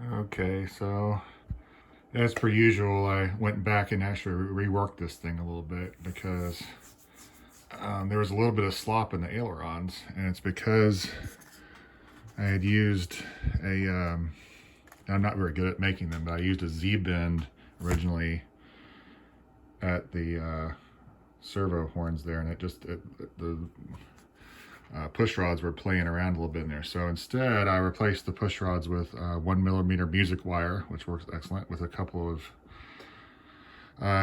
Okay, so as per usual, I went back and actually reworked this thing a little bit because there was a little bit of slop in the ailerons, and it's because I had used I'm not very good at making them, but I used a Z-bend originally at the servo horns there, and the push rods were playing around a little bit in there. So instead, I replaced the push rods with 1mm music wire, which works excellent, with a couple of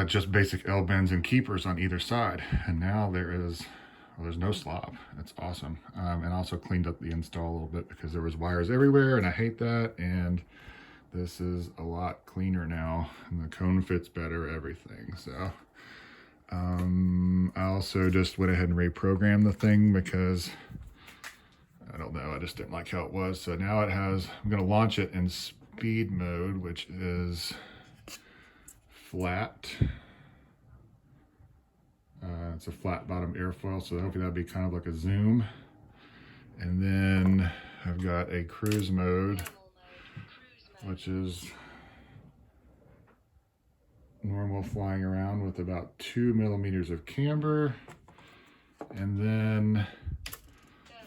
just basic L bends and keepers on either side. And now there's no slop. It's awesome. And also cleaned up the install a little bit because there was wires everywhere, and I hate that. And this is a lot cleaner now, and the cone fits better, everything. So I also just went ahead and reprogrammed the thing because I don't know, I just didn't like how it was. So now I'm going to launch it in speed mode, which is flat. It's a flat bottom airfoil, so hopefully that'll be kind of like a zoom. And then I've got a cruise mode, which is normal flying around with about 2mm of camber. And then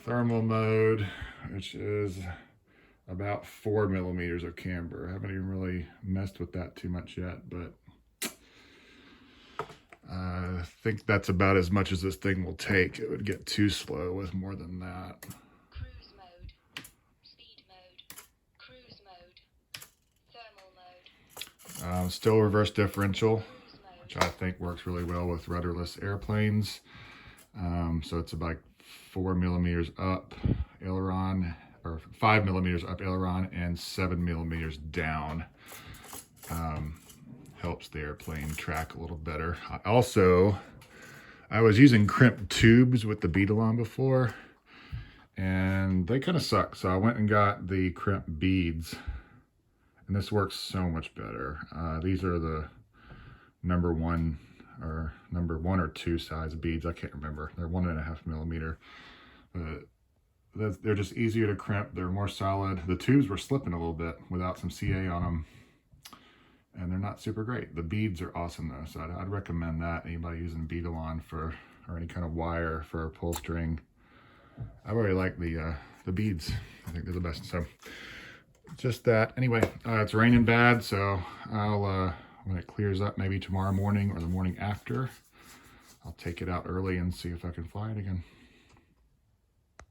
thermal mode, which is about 4mm of camber. I haven't even really messed with that too much yet, but I think that's about as much as this thing will take. It would get too slow with more than that. Cruise mode, speed mode, cruise mode, thermal mode. Still reverse differential, which I think works really well with rudderless airplanes. So it's about 4mm up aileron, or 5mm up aileron, and 7mm down. Helps the airplane track a little better. I was using crimped tubes with the Beetle on before, and they kind of suck. So I went and got the crimped beads, and this works so much better. These are the number one or two size beads. I can't remember. They're 1.5mm, but they're just easier to crimp. They're more solid. The tubes were slipping a little bit without some CA on them, and they're not super great. The beads are awesome though, so I'd recommend that. Anybody using Beetle on or any kind of wire for a pull string. I really like the beads. I think they're the best. So just that. Anyway, it's raining bad, so I'll when it clears up, maybe tomorrow morning or the morning after, I'll take it out early and see if I can fly it again.